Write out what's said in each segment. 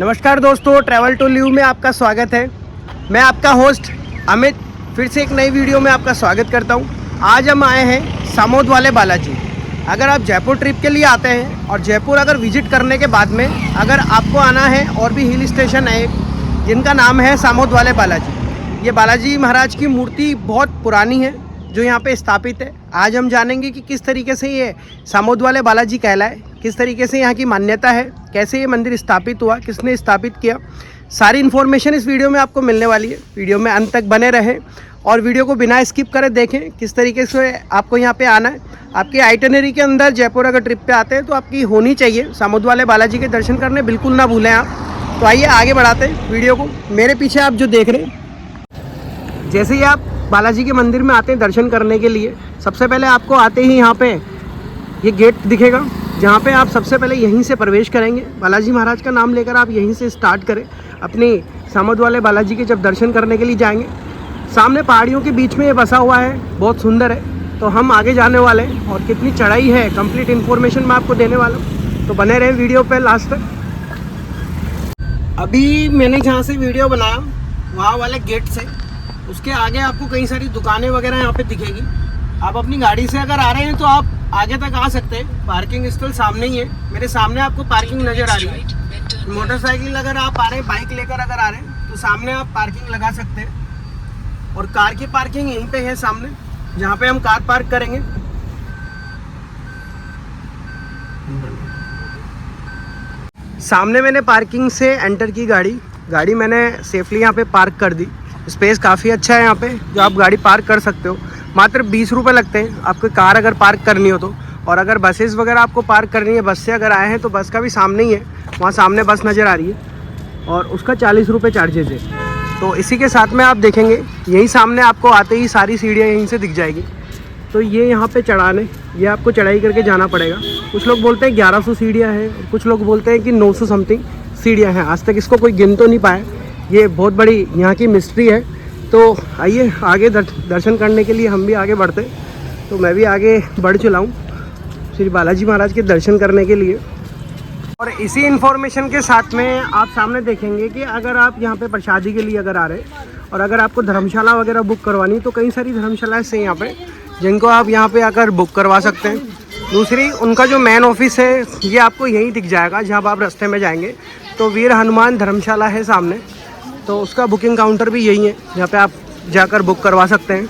नमस्कार दोस्तों, travel to live में आपका स्वागत है। मैं आपका होस्ट अमित फिर से एक नई वीडियो में आपका स्वागत करता हूं। आज हम आए हैं सामोद वाले बालाजी। अगर आप जयपुर ट्रिप के लिए आते हैं और जयपुर अगर विजिट करने के बाद में अगर आपको आना है और भी हिल स्टेशन है एक जिनका नाम है सामोद वाले बालाजी। ये बालाजी महाराज की मूर्ति बहुत पुरानी है जो यहाँ पे स्थापित है। आज हम जानेंगे कि किस तरीके से ये सामोद वाले बालाजी कहलाए, किस तरीके से यहाँ की मान्यता है, कैसे ये मंदिर स्थापित हुआ, किसने स्थापित किया। सारी इन्फॉर्मेशन इस वीडियो में आपको मिलने वाली है। वीडियो में अंत तक बने रहें और वीडियो को बिना स्किप करे देखें किस तरीके से आपको यहाँ पे आना है। आपकी आइटिनरी के अंदर जयपुर अगर ट्रिप पे आते हैं तो आपकी होनी चाहिए सामोद वाले बालाजी के दर्शन करने, बिल्कुल ना भूलें आप। तो आइए आगे बढ़ाते हैं वीडियो को। मेरे पीछे आप जो देख रहे हैं, जैसे ही आप बालाजी के मंदिर में आते हैं दर्शन करने के लिए, सबसे पहले आपको आते ही यहाँ पे ये गेट दिखेगा जहाँ पे आप सबसे पहले यहीं से प्रवेश करेंगे। बालाजी महाराज का नाम लेकर आप यहीं से स्टार्ट करें अपनी सामोद वाले बालाजी के जब दर्शन करने के लिए जाएंगे। सामने पहाड़ियों के बीच में ये बसा हुआ है, बहुत सुंदर है। तो हम आगे जाने वाले हैं और कितनी चढ़ाई है कंप्लीट इन्फॉर्मेशन मैं आपको देने वाला हूँ, तो बने रहे वीडियो पे लास्ट तक। अभी मैंने जहाँ से वीडियो बनाया वहाँ वाले गेट से उसके आगे आपको कई सारी दुकानें वगैरह यहाँ पे दिखेगी। आप अपनी गाड़ी से अगर आ रहे हैं तो आप आगे तक आ सकते हैं। पार्किंग स्थल सामने ही है, मेरे सामने आपको पार्किंग नज़र आ रही है। मोटरसाइकिल अगर आप आ रहे हैं, बाइक लेकर अगर आ रहे हैं तो सामने आप पार्किंग लगा सकते हैं। और कार की पार्किंग यहीं पे है सामने, जहाँ पे हम कार पार्क करेंगे। सामने मैंने पार्किंग से एंटर की गाड़ी मैंने सेफली यहाँ पे पार्क कर दी। स्पेस काफ़ी अच्छा है यहाँ पे जो आप गाड़ी पार्क कर सकते हो। मात्र 20 रुपये लगते हैं आपको कार अगर पार्क करनी हो तो। और अगर बसेस वगैरह आपको पार्क करनी है, बस से अगर आए हैं तो बस का भी सामने ही है, वहाँ सामने बस नज़र आ रही है और उसका 40 रुपये चार्जेज है। तो इसी के साथ में आप देखेंगे यही सामने आपको आते ही सारी सीढ़ियाँ यहीं से दिख जाएगी। तो ये यहाँ पे चढ़ाने, ये आपको चढ़ाई करके जाना पड़ेगा। कुछ लोग बोलते हैं 1100 सीढ़ियाँ हैं, कुछ लोग बोलते हैं कि 900 समथिंग सीढ़ियाँ हैं। आज तक इसको कोई गिन तो नहीं पाया, ये बहुत बड़ी यहाँ की मिस्ट्री है। तो आइए आगे दर्शन करने के लिए हम भी आगे बढ़ते। तो मैं भी आगे बढ़ चला हूँ श्री बालाजी महाराज के दर्शन करने के लिए। और इसी इन्फॉर्मेशन के साथ में आप सामने देखेंगे कि अगर आप यहाँ पे प्रसादी के लिए अगर आ रहे हैं और अगर आपको धर्मशाला वगैरह बुक करवानी तो कई सारी धर्मशालाएँ से यहाँ पे जिनको आप यहाँ पे आकर बुक करवा सकते हैं। दूसरी, उनका जो मेन ऑफिस है ये आपको यहीं दिख जाएगा जहाँ आप रास्ते में जाएंगे तो वीर हनुमान धर्मशाला है सामने। तो उसका बुकिंग काउंटर भी यही है जहाँ पे आप जाकर बुक करवा सकते हैं।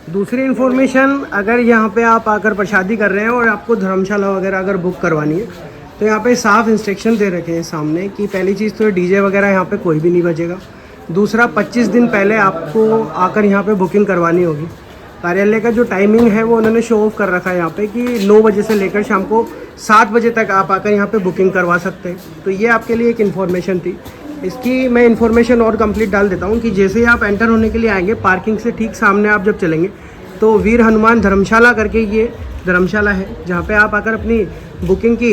दूसरी इन्फॉर्मेशन, अगर यहाँ पे आप आकर प्रसादी कर रहे हैं और आपको धर्मशाला वगैरह अगर बुक करवानी है तो यहाँ पे साफ इंस्ट्रक्शन दे रखे हैं सामने कि पहली चीज़ तो डीजे वगैरह यहाँ पे कोई भी नहीं बजेगा। दूसरा, 25 दिन पहले आपको आकर यहाँ पे बुकिंग करवानी होगी। कार्यालय का जो टाइमिंग है वो उन्होंने शो ऑफ कर रखा है यहाँ पे कि 9 बजे से लेकर शाम को 7 बजे तक आप आकर यहाँ पे बुकिंग करवा सकते हैं। तो ये आपके लिए एक इन्फॉर्मेशन थी। इसकी मैं इन्फॉर्मेशन और कंप्लीट डाल देता हूँ कि जैसे ही आप एंटर होने के लिए आएंगे पार्किंग से ठीक सामने आप जब चलेंगे तो वीर हनुमान धर्मशाला करके ये धर्मशाला है जहाँ पे आप आकर अपनी बुकिंग की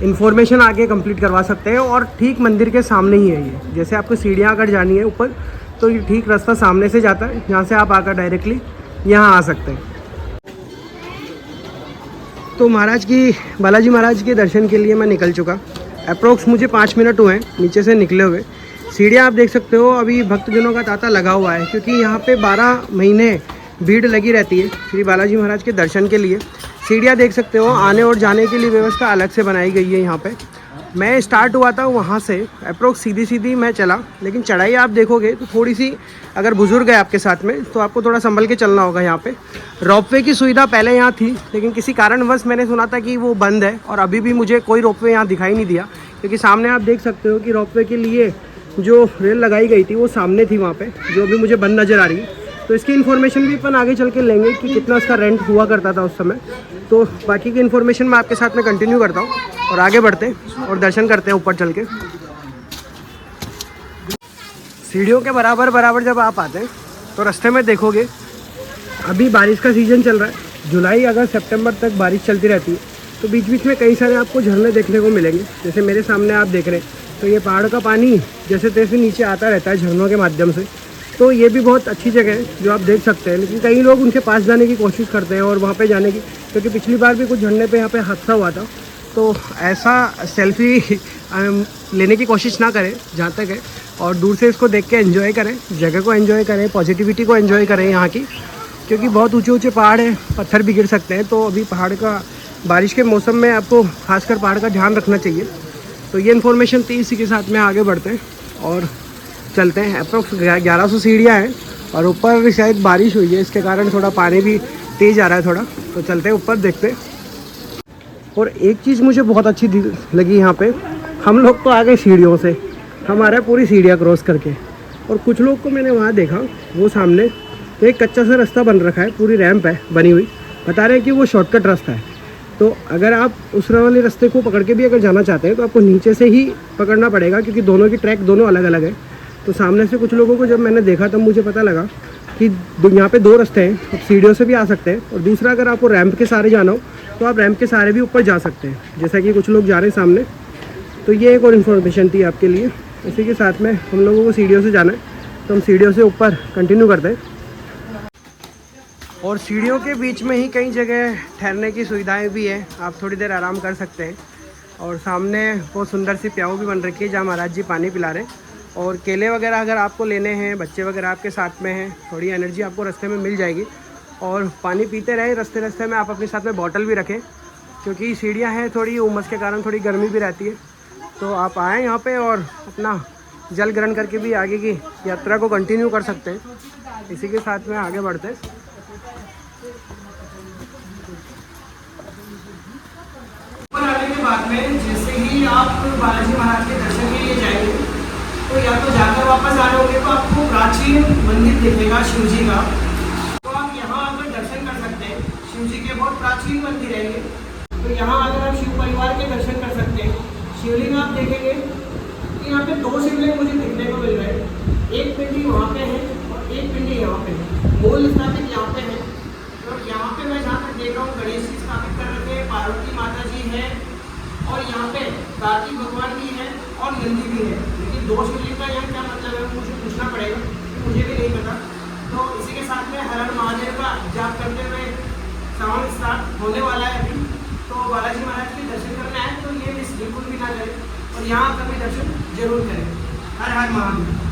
इन्फॉर्मेशन आगे कंप्लीट करवा सकते हैं। और ठीक मंदिर के सामने ही है ये। जैसे आपको सीढ़ियाँ अगर जानी है ऊपर तो ये ठीक रास्ता सामने से जाता है, जहाँ से आप आकर डायरेक्टली यहाँ आ सकते हैं। तो बालाजी महाराज के दर्शन के लिए मैं निकल चुका। अप्रोक्स मुझे 5 मिनट हुए हैं नीचे से निकले हुए। सीढ़ियाँ आप देख सकते हो, अभी भक्तजनों का तांता लगा हुआ है क्योंकि यहाँ पे 12 महीने भीड़ लगी रहती है श्री बालाजी महाराज के दर्शन के लिए। सीढ़ियाँ देख सकते हो, आने और जाने के लिए व्यवस्था अलग से बनाई गई है यहाँ पे। मैं स्टार्ट हुआ था वहाँ से, अप्रोक्स सीधी मैं चला, लेकिन चढ़ाई आप देखोगे तो थोड़ी सी, अगर बुजुर्ग है आपके साथ में तो आपको थोड़ा संभल के चलना होगा। यहाँ पे रोपवे की सुविधा पहले यहाँ थी, लेकिन किसी कारणवश मैंने सुना था कि वो बंद है और अभी भी मुझे कोई रोपवे यहाँ दिखाई नहीं दिया। क्योंकि सामने आप देख सकते हो कि रोपवे के लिए जो रेल लगाई गई थी वो सामने थी वहाँ पे, जो अभी मुझे बंद नज़र आ रही है। तो इसकी इन्फॉर्मेशन भी अपन आगे चल के लेंगे कि कितना इसका रेंट हुआ करता था उस समय। तो बाकी की इन्फॉर्मेशन मैं आपके साथ में कंटिन्यू करता हूँ और आगे बढ़ते हैं और दर्शन करते हैं ऊपर चल के। सीढ़ियों के बराबर जब आप आते हैं तो रास्ते में देखोगे अभी बारिश का सीज़न चल रहा है। जुलाई अगस्त सितंबर तक बारिश चलती रहती है। तो बीच बीच में कई सारे आपको झरने देखने को मिलेंगे। जैसे मेरे सामने आप देख रहे हैं तो ये पहाड़ का पानी जैसे तैसे नीचे आता रहता है झरनों के माध्यम से। तो ये भी बहुत अच्छी जगह है जो आप देख सकते हैं। लेकिन कई लोग उनके पास जाने की कोशिश करते हैं और वहाँ पे जाने की, क्योंकि पिछली बार भी कुछ झरने पे यहाँ पे हादसा हुआ था तो ऐसा सेल्फी लेने की कोशिश ना करें जहाँ तक है, और दूर से इसको देख के एंजॉय करें, जगह को एंजॉय करें, पॉजिटिविटी को एंजॉय करें यहाँ की, क्योंकि बहुत ऊंचे ऊंचे पहाड़ हैं, पत्थर भी गिर सकते हैं। तो अभी पहाड़ का बारिश के मौसम में आपको खासकर पहाड़ का ध्यान रखना चाहिए। तो ये इन्फॉर्मेशन थी, इसी के साथ में आगे बढ़ते हैं और चलते हैं। अप्रोक्स 1100 सीढ़ियाँ हैं और ऊपर शायद बारिश हुई है, इसके कारण थोड़ा पानी भी तेज़ आ रहा है थोड़ा। तो चलते हैं ऊपर, देखते हैं। और एक चीज़ मुझे बहुत अच्छी लगी यहाँ पे, हम लोग तो आ गए सीढ़ियों से, हमारा पूरी सीढ़ियाँ क्रॉस करके, और कुछ लोग को मैंने वहाँ देखा, वो सामने तो एक कच्चा सा रास्ता बन रखा है, पूरी रैंप है बनी हुई, बता रहे हैं कि वो शॉर्टकट रास्ता है। तो अगर आप उस वाले रास्ते को पकड़ के भी अगर जाना चाहते हैं तो आपको नीचे से ही पकड़ना पड़ेगा, क्योंकि दोनों की ट्रैक दोनों अलग अलग है। तो सामने से कुछ लोगों को जब मैंने देखा तब मुझे पता लगा कि यहाँ पे 2 रास्ते हैं, आप सीढ़ियों से भी आ सकते हैं, और दूसरा अगर आपको रैंप के सहारे जाना हो तो आप रैंप के सहारे भी ऊपर जा सकते हैं, जैसा कि कुछ लोग जा रहे हैं सामने। तो ये एक और इन्फॉर्मेशन थी आपके लिए। इसी के साथ में हम लोगों को सीढ़ियों से जाना है, तो हम सीढ़ियों से ऊपर कंटिन्यू करते हैं। और सीढ़ियों के बीच में ही कई जगह ठहरने की सुविधाएं भी हैं, आप थोड़ी देर आराम कर सकते हैं। और सामने बहुत सुंदर सी प्याऊ भी बन रखी है जहाँ महाराज जी पानी पिला रहे हैं। और केले वगैरह अगर आपको लेने हैं, बच्चे वगैरह आपके साथ में हैं, थोड़ी एनर्जी आपको रास्ते में मिल जाएगी। और पानी पीते रहें रास्ते में, आप अपने साथ में बॉटल भी रखें, क्योंकि सीढ़ियाँ हैं, थोड़ी उमस के कारण थोड़ी गर्मी भी रहती है। तो आप आएँ यहाँ पे और अपना जल ग्रहण करके भी आगे की यात्रा को कंटिन्यू कर सकते हैं। इसी के साथ में आगे बढ़ते हैं। ऊपर आने के बाद में जैसे ही आप बालाजी महाराज के दर्शन के लिए जाएंगे, तो या तो जाकर वापस आ रहे होंगे तो आपको प्राचीन मंदिर दिखेगा शिव जी का, तो आप यहाँ आकर दर्शन कर सकते हैं। शिव जी के बहुत प्राचीन मंदिर है ये, तो यहाँ आकर आप शिव परिवार के दर्शन कर सकते हैं। शिवलिंग आप देखेंगे कि यहाँ पे 2 शिवलिंग मुझे देखने को मिल रहे हैं, एक पिंडी वहाँ पे है और एक पिंडी यहाँ पे है। मूल स्थापित यहाँ पे है, और यहाँ पे मैं जहाँ तक देख रहा हूँ गणेश जी स्थापित कर रखे हैं, पार्वती माता जी है, और यहाँ पे कार्तिक भगवान भी है और नंदी भी है। लेकिन 2 शिवलिंग का यहाँ क्या मतलब है मुझे पूछना पड़ेगा, मुझे भी नहीं पता। तो इसी के साथ में हर हर महादेव का जाप करते हुए सावन स्टार्ट होने वाला है अभी। तो बालाजी महाराज के दर्शन करना है तो ये मिस बिल्कुल भी ना करें, और यहाँ आकर भी दर्शन जरूर करें। हर हर महादेव।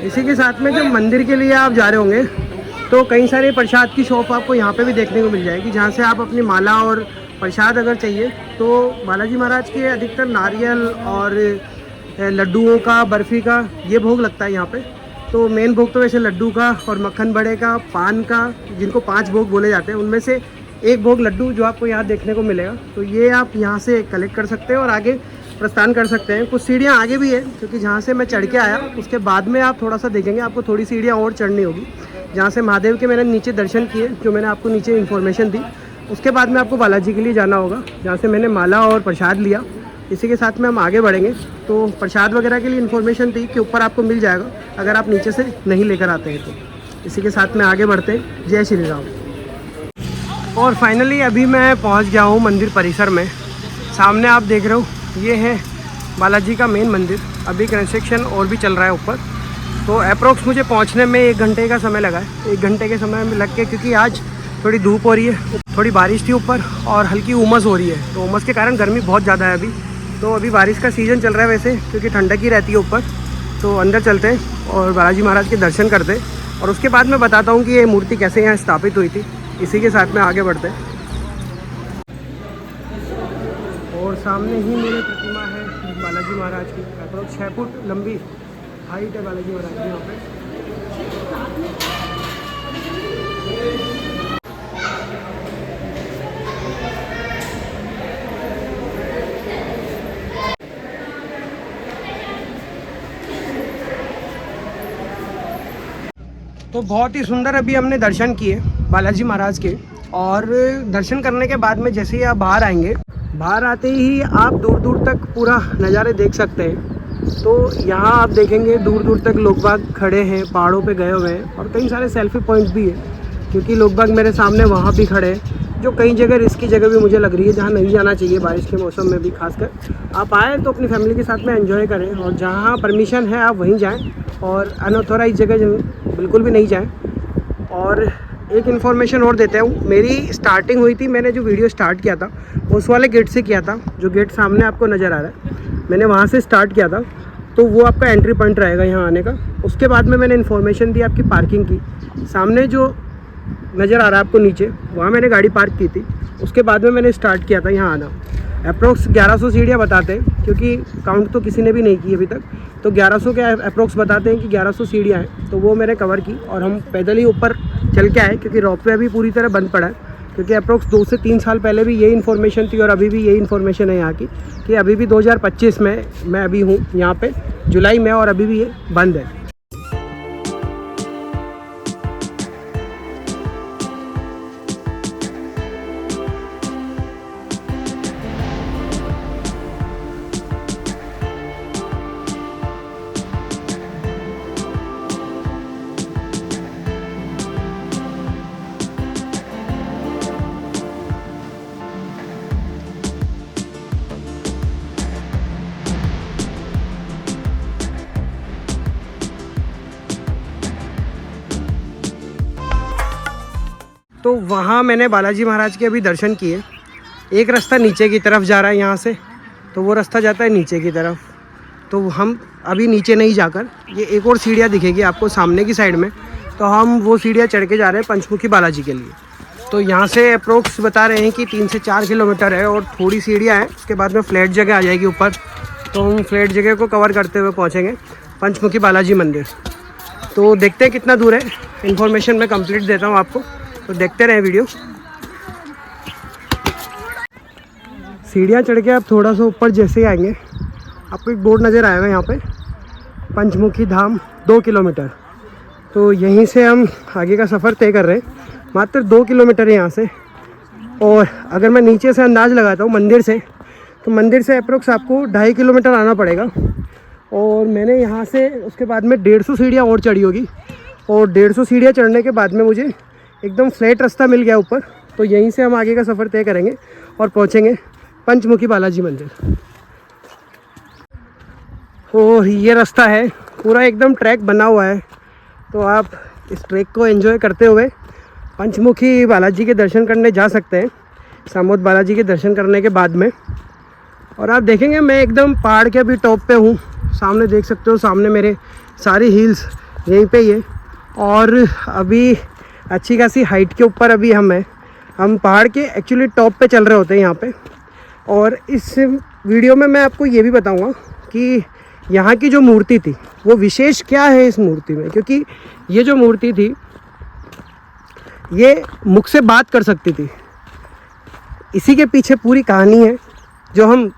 इसी के साथ में जब मंदिर के लिए आप जा रहे होंगे तो कई सारे प्रसाद की शॉप आपको यहाँ पे भी देखने को मिल जाएगी, जहाँ से आप अपनी माला और प्रसाद अगर चाहिए तो बालाजी महाराज के अधिकतर नारियल और लड्डुओं का, बर्फ़ी का ये भोग लगता है यहाँ पे। तो मेन भोग तो वैसे लड्डू का और मक्खन बड़े का, पान का, जिनको 5 भोग बोले जाते हैं, उनमें से एक भोग लड्डू जो आपको यहाँ देखने को मिलेगा। तो ये आप यहाँ से कलेक्ट कर सकते हैं और आगे प्रस्थान कर सकते हैं। कुछ सीढ़ियाँ आगे भी है, क्योंकि जहाँ से मैं चढ़ के आया उसके बाद में आप थोड़ा सा देखेंगे, आपको थोड़ी सीढ़ियाँ और चढ़नी होगी, जहाँ से महादेव के मैंने नीचे दर्शन किए, जो मैंने आपको नीचे इन्फॉर्मेशन दी। उसके बाद में आपको बालाजी के लिए जाना होगा, जहाँ से मैंने माला और प्रसाद लिया। इसी के साथ में हम आगे बढ़ेंगे। तो प्रसाद वगैरह के लिए इन्फॉर्मेशन थी कि ऊपर आपको मिल जाएगा अगर आप नीचे से नहीं लेकर आते हैं तो। इसी के साथ में आगे बढ़ते हैं। जय श्री राम। और फाइनली अभी मैं पहुंच गया हूं मंदिर परिसर में। सामने आप देख रहे हो ये है बालाजी का मेन मंदिर। अभी कंस्ट्रक्शन और भी चल रहा है ऊपर। तो अप्रोक्स मुझे पहुंचने में 1 घंटे का समय लगा है। 1 घंटे के समय में लग के, क्योंकि आज थोड़ी धूप हो रही है, थोड़ी बारिश थी ऊपर और हल्की उमस हो रही है। तो उमस के कारण गर्मी बहुत ज़्यादा है अभी। तो अभी बारिश का सीज़न चल रहा है वैसे, क्योंकि ठंडक ही रहती है ऊपर। तो अंदर चलते हैं और बालाजी महाराज के दर्शन करते हैं, और उसके बाद मैं बताता हूँ कि ये मूर्ति कैसे यहाँ स्थापित हुई थी। इसी के साथ में आगे बढ़ते हैं। और सामने ही मेरी प्रतिमा है बालाजी महाराज की। अप्रोक्स 6 फुट लंबी हाइट है बालाजी महाराज की यहाँ पे। तो बहुत ही सुंदर अभी हमने दर्शन किए बालाजी महाराज के। और दर्शन करने के बाद में जैसे ही आप बाहर आएंगे, बाहर आते ही आप दूर दूर तक पूरा नज़ारे देख सकते हैं। तो यहाँ आप देखेंगे दूर दूर तक लोग बाग खड़े हैं, पहाड़ों पे गए हुए हैं, और कई सारे सेल्फी पॉइंट भी है, क्योंकि लोग बाग मेरे सामने वहाँ भी खड़े हैं, जो कई जगह रिस्की जगह भी मुझे लग रही है, जहाँ नहीं जाना चाहिए बारिश के मौसम में भी। खासकर आप आए तो अपनी फैमिली के साथ में एंजॉय करें, और जहाँ परमिशन है आप वहीं जाएँ, और अनऑथोराइज जगह बिल्कुल भी नहीं जाएँ। और एक इन्फॉर्मेशन और देता हूँ, मेरी स्टार्टिंग हुई थी, मैंने जो वीडियो स्टार्ट किया था उस वाले गेट से किया था, जो गेट सामने आपको नज़र आ रहा है, मैंने वहाँ से स्टार्ट किया था। तो वो आपका एंट्री पॉइंट रहेगा यहाँ आने का। उसके बाद में मैंने इन्फॉर्मेशन दी आपकी पार्किंग की, सामने जो नज़र आ रहा है आपको नीचे, वहाँ मैंने गाड़ी पार्क की थी। उसके बाद में मैंने स्टार्ट किया था यहाँ आना। अप्रोक्स 1100 सीढ़ियाँ बताते हैं, क्योंकि काउंट तो किसी ने भी नहीं की अभी तक, तो 1100 के अप्रोक्स बताते हैं कि 1100 सीढ़ियाँ हैं। तो वो मैंने कवर की, और हम पैदल ही ऊपर चल के आए, क्योंकि रोपवे अभी पूरी तरह बंद पड़ा है। क्योंकि अप्रोक्स 2 से 3 साल पहले भी यही इन्फॉर्मेशन थी, और अभी भी यही इन्फॉर्मेशन है यहाँ की, कि अभी भी 2025 में मैं अभी हूँ यहाँ पे जुलाई में, और अभी भी ये बंद है। तो वहाँ मैंने बालाजी महाराज के अभी दर्शन किए। एक रास्ता नीचे की तरफ जा रहा है यहाँ से, तो वो रास्ता जाता है नीचे की तरफ। तो हम अभी नीचे नहीं जाकर, ये एक और सीढ़ियाँ दिखेगी आपको सामने की साइड में, तो हम वो सीढ़ियाँ चढ़ के जा रहे हैं पंचमुखी बालाजी के लिए। तो यहाँ से अप्रोक्स बता रहे हैं कि 3 से 4 किलोमीटर है, और थोड़ी सीढ़ियाँ हैं। उसके बाद में फ्लैट जगह आ जाएगी ऊपर, तो हम फ्लैट जगह को कवर करते हुए पहुँचेंगे पंचमुखी बालाजी मंदिर। तो देखते हैं कितना दूर है, इन्फॉर्मेशन मैं कंप्लीट देता हूँ आपको, तो देखते रहें वीडियो। सीढ़ियाँ चढ़ के आप थोड़ा सा ऊपर जैसे ही आएंगे, आपको एक बोर्ड नज़र आएगा यहाँ पे, पंचमुखी धाम 2 किलोमीटर। तो यहीं से हम आगे का सफ़र तय कर रहे हैं। मात्र 2 किलोमीटर है यहाँ से। और अगर मैं नीचे से अंदाज़ लगाता हूँ मंदिर से, तो मंदिर से अप्रोक्स आपको 2.5 किलोमीटर आना पड़ेगा। और मैंने यहाँ से उसके बाद में 150 सीढ़ियाँ और चढ़ी होगी, और 150 सीढ़ियाँ चढ़ने के बाद में मुझे एकदम फ्लैट रास्ता मिल गया ऊपर। तो यहीं से हम आगे का सफ़र तय करेंगे और पहुँचेंगे पंचमुखी बालाजी मंदिर। और ये रास्ता है, पूरा एकदम ट्रैक बना हुआ है, तो आप इस ट्रैक को एंजॉय करते हुए पंचमुखी बालाजी के दर्शन करने जा सकते हैं, सामोद बालाजी के दर्शन करने के बाद में। और आप देखेंगे मैं एकदम पहाड़ के अभी टॉप पे हूँ, सामने देख सकते हो, सामने मेरे सारी हिल्स यहीं पे ही है। और अभी अच्छी खासी हाइट के ऊपर अभी हम पहाड़ के एक्चुअली टॉप पे चल रहे होते हैं यहाँ पे। और इस वीडियो में मैं आपको ये भी बताऊँगा कि यहाँ की जो मूर्ति थी वो विशेष क्या है इस मूर्ति में, क्योंकि ये जो मूर्ति थी ये मुख से बात कर सकती थी। इसी के पीछे पूरी कहानी है जो हम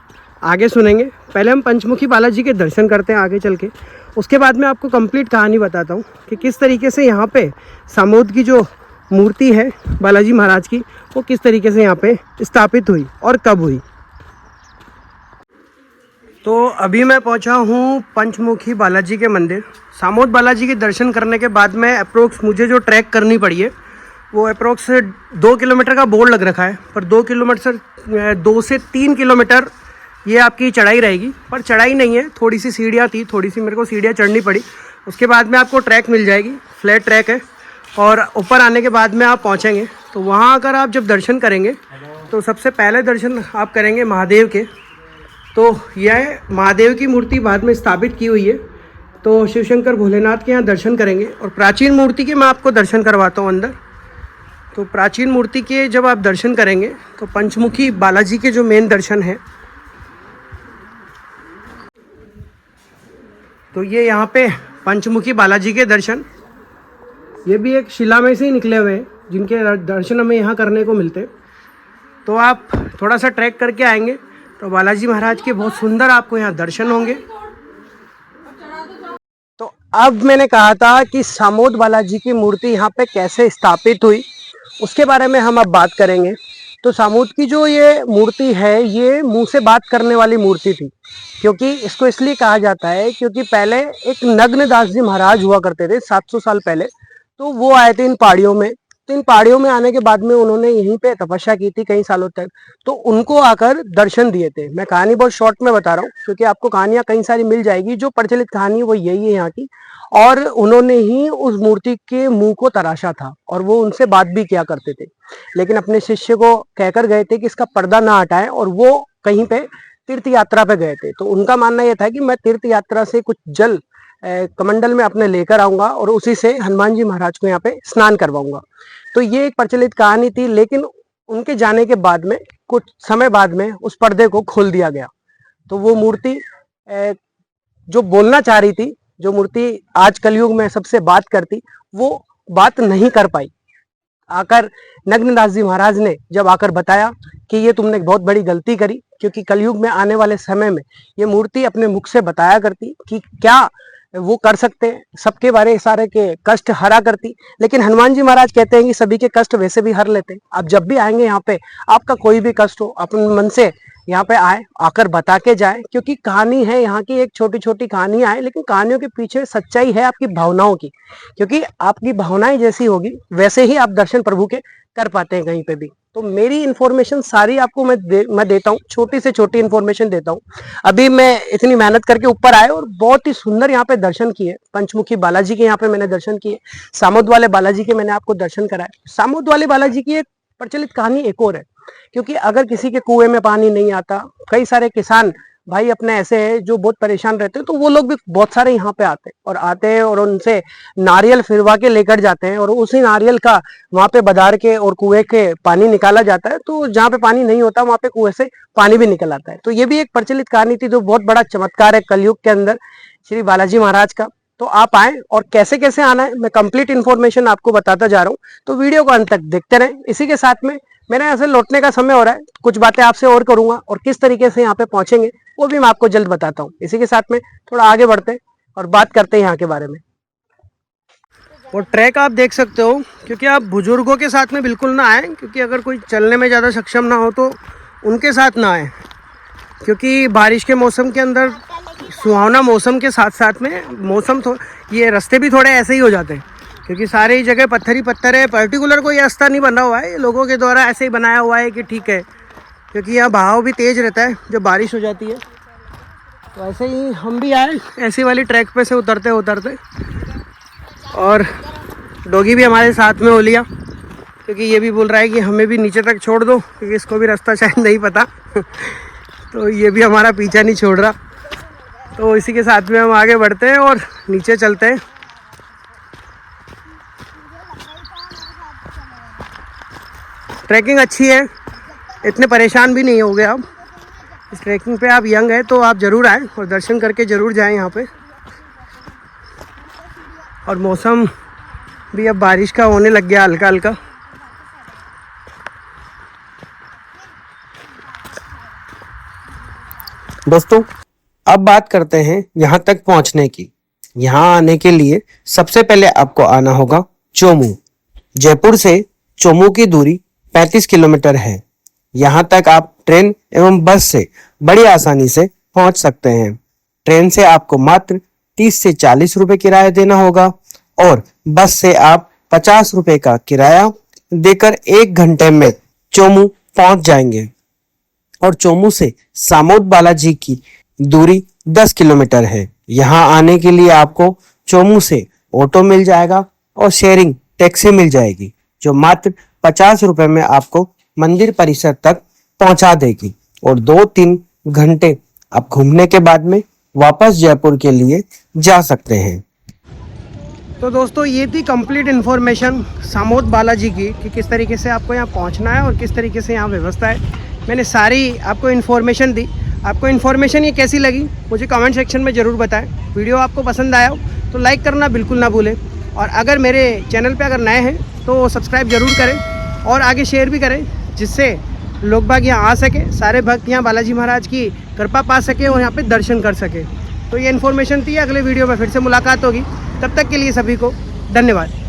आगे सुनेंगे। पहले हम पंचमुखी बालाजी के दर्शन करते हैं आगे चल के, उसके बाद में आपको कंप्लीट कहानी बताता हूँ कि किस तरीके से यहाँ पे सामोद की जो मूर्ति है बालाजी महाराज की, वो किस तरीके से यहाँ पे स्थापित हुई और कब हुई। तो अभी मैं पहुँचा हूँ पंचमुखी बालाजी के मंदिर। सामोद बालाजी के दर्शन करने के बाद में अप्रोक्स मुझे जो ट्रैक करनी पड़ी है वो अप्रोक्स 2 किलोमीटर का बोर्ड लग रखा है, पर 2 से 3 किलोमीटर ये आपकी चढ़ाई रहेगी। पर चढ़ाई नहीं है, थोड़ी सी सीढ़ियाँ थी, थोड़ी सी मेरे को सीढ़ियाँ चढ़नी पड़ी। उसके बाद में आपको ट्रैक मिल जाएगी, फ्लैट ट्रैक है। और ऊपर आने के बाद में आप पहुँचेंगे, तो वहाँ अगर आप जब दर्शन करेंगे तो सबसे पहले दर्शन आप करेंगे महादेव के। तो यह महादेव की मूर्ति बाद में स्थापित की हुई है, तो शिव शंकर भोलेनाथ के यहाँ दर्शन करेंगे। और प्राचीन मूर्ति के मैं आपको दर्शन करवाता हूँ अंदर। तो प्राचीन मूर्ति के जब आप दर्शन करेंगे तो पंचमुखी बालाजी के जो मेन दर्शन है, तो ये यहाँ पे पंचमुखी बालाजी के दर्शन, ये भी एक शिला में से ही निकले हुए हैं जिनके दर्शन हमें यहाँ करने को मिलते। तो आप थोड़ा सा ट्रैक करके आएंगे तो बालाजी महाराज के बहुत सुंदर आपको यहाँ दर्शन होंगे। तो अब मैंने कहा था कि सामोद बालाजी की मूर्ति यहाँ पे कैसे स्थापित हुई, उसके बारे में हम अब बात करेंगे। तो सामूद की जो ये मूर्ति है ये मुंह से बात करने वाली मूर्ति थी, क्योंकि इसको इसलिए कहा जाता है क्योंकि पहले एक नग्नदास जी महाराज हुआ करते थे 700 साल पहले। तो वो आए थे इन पहाड़ियों में। तो इन पहाड़ियों में आने के बाद में उन्होंने यहीं पे तपस्या की थी कई सालों तक। तो उनको आकर दर्शन दिए थे। मैं कहानी बहुत शॉर्ट में बता रहा हूँ क्योंकि आपको कहानियां कई सारी मिल जाएगी। जो प्रचलित कहानी वो यही है यहाँ की। और उन्होंने ही उस मूर्ति के मुंह को तराशा था और वो उनसे बात भी किया करते थे, लेकिन अपने शिष्य को कहकर गए थे कि इसका पर्दा ना हटाएं। और वो कहीं पे तीर्थ यात्रा पे गए थे। तो उनका मानना यह था कि मैं तीर्थ यात्रा से कुछ जल कमंडल में अपने लेकर आऊंगा और उसी से हनुमान जी महाराज को यहाँ पे स्नान करवाऊंगा। तो ये एक प्रचलित कहानी थी, लेकिन उनके जाने के बाद में कुछ समय बाद में उस पर्दे को खोल दिया गया। तो वो मूर्ति जो बोलना चाह रही थी, जो मूर्ति आज कलयुग में सबसे बात करती, वो बात नहीं कर पाई। आकर नग्नदास जी महाराज ने जब आकर बताया कि ये तुमने बहुत बड़ी गलती करी, क्योंकि कलयुग में आने वाले समय में ये मूर्ति अपने मुख से बताया करती कि क्या वो कर सकते हैं, सबके बारे सारे के कष्ट हरा करती। लेकिन हनुमान जी महाराज कहते हैं कि सभी के कष्ट वैसे भी हर लेते हैं। आप जब भी आएंगे यहाँ पे, आपका कोई भी कष्ट हो, अपने मन से यहाँ पे आए, आकर बता के जाए, क्योंकि कहानी है यहाँ की, एक छोटी छोटी कहानियां है, लेकिन कहानियों के पीछे सच्चाई है आपकी भावनाओं की। क्योंकि आपकी भावनाएं जैसी होगी वैसे ही आप दर्शन प्रभु के कर पाते हैं कहीं पे भी। तो मेरी इन्फॉर्मेशन सारी आपको मैं देता हूँ, छोटी से छोटी इन्फॉर्मेशन देता हूँ। अभी मैं इतनी मेहनत करके ऊपर आए और बहुत ही सुंदर यहाँ पे दर्शन किए। पंचमुखी बालाजी के यहाँ पे मैंने दर्शन किए, सामोद वाले बालाजी के मैंने आपको दर्शन कराए। सामोद वाले बालाजी की एक प्रचलित कहानी एक और है, क्योंकि अगर किसी के कुएं में पानी नहीं आता, कई सारे किसान भाई अपने ऐसे हैं जो बहुत परेशान रहते हैं, तो वो लोग भी बहुत सारे यहाँ पे आते हैं और उनसे नारियल फिरवा के लेकर जाते हैं और उसी नारियल का वहां पे बदार के और कुएं के पानी निकाला जाता है। तो जहाँ पे पानी नहीं होता वहां पे कुएं से पानी भी निकल आता है। तो ये भी एक प्रचलित कहानी थी, जो बहुत बड़ा चमत्कार है कलयुग के अंदर श्री बालाजी महाराज का। तो आप आए और कैसे कैसे आना है मैं कंप्लीट इन्फॉर्मेशन आपको बताता जा रहा हूँ। तो वीडियो को अंत तक देखते रहें। इसी के साथ में मेरा यहाँ से लौटने का समय हो रहा है, कुछ बातें आपसे और करूंगा और किस तरीके से यहाँ पे पहुंचेंगे वो भी मैं आपको जल्द बताता हूँ। इसी के साथ में थोड़ा आगे बढ़ते हैं और बात करते हैं यहाँ के बारे में। और ट्रैक आप देख सकते हो, क्योंकि आप बुजुर्गों के साथ में बिल्कुल ना आए, क्योंकि अगर कोई चलने में ज़्यादा सक्षम ना हो तो उनके साथ ना आए, क्योंकि बारिश के मौसम के अंदर सुहावना मौसम के साथ साथ में मौसम ये रास्ते भी थोड़े ऐसे ही हो जाते हैं, क्योंकि सारी जगह पत्थर ही पत्थर है। पर्टिकुलर कोई रास्ता नहीं बना हुआ है, ये लोगों के द्वारा ऐसे ही बनाया हुआ है कि ठीक है, क्योंकि यहाँ बहाव भी तेज़ रहता है जब बारिश हो जाती है। तो ऐसे ही हम भी आए ऐसी वाली ट्रैक पे से उतरते उतरते, और डॉगी भी हमारे साथ में हो लिया, क्योंकि ये भी बोल रहा है कि हमें भी नीचे तक छोड़ दो, क्योंकि इसको भी रास्ता शायद नहीं पता तो ये भी हमारा पीछा नहीं छोड़ रहा। तो इसी के साथ में हम आगे बढ़ते हैं और नीचे चलते हैं। ट्रैकिंग अच्छी है, इतने परेशान भी नहीं हो गए आप इस ट्रैकिंग पे। आप यंग है तो आप ज़रूर आएँ और दर्शन करके ज़रूर जाएं यहाँ पे। और मौसम भी अब बारिश का होने लग गया हल्का हल्का। दोस्तों अब बात करते हैं यहाँ तक पहुँचने की। यहाँ आने के लिए सबसे पहले आपको आना होगा चोमू। जयपुर से चोमू की दूरी 35 किलोमीटर है। यहाँ तक आप ट्रेन एवं बस से बड़ी आसानी से पहुँच सकते हैं। ट्रेन से आपको मात्र 30 से 40 रुपए किराया देना होगा और बस से आप 50 रुपए का किराया देकर 1 घंटे में चोमू पहुँच जाएंगे। और चोमू से सामोद बालाजी की दूरी 10 किलोमीटर है। यहाँ आने के लिए आपको चोमू से ऑटो मिल जाएगा और शेयरिंग टैक्सी मिल जाएगी, जो मात्र 50 रुपए में आपको मंदिर परिसर तक पहुंचा देगी और 2-3 घंटे आप घूमने के बाद में वापस जयपुर के लिए जा सकते हैं। तो दोस्तों ये थी कंप्लीट इन्फॉर्मेशन सामोद बालाजी की, कि किस तरीके से आपको यहाँ पहुँचना है और किस तरीके से यहाँ व्यवस्था है। मैंने सारी आपको इन्फॉर्मेशन दी। आपको इन्फॉर्मेशन ये कैसी लगी मुझे कमेंट सेक्शन में ज़रूर बताएं। वीडियो आपको पसंद आया हो तो लाइक करना बिल्कुल ना भूलें, और अगर मेरे चैनल पे अगर नए हैं तो सब्सक्राइब ज़रूर करें और आगे शेयर भी करें, जिससे लोग बाग यहाँ आ सके, सारे भक्त यहाँ बालाजी महाराज की कृपा पा सके और यहाँ पे दर्शन कर सके। तो ये इन्फॉर्मेशन थी। अगले वीडियो में फिर से मुलाकात होगी, तब तक के लिए सभी को धन्यवाद।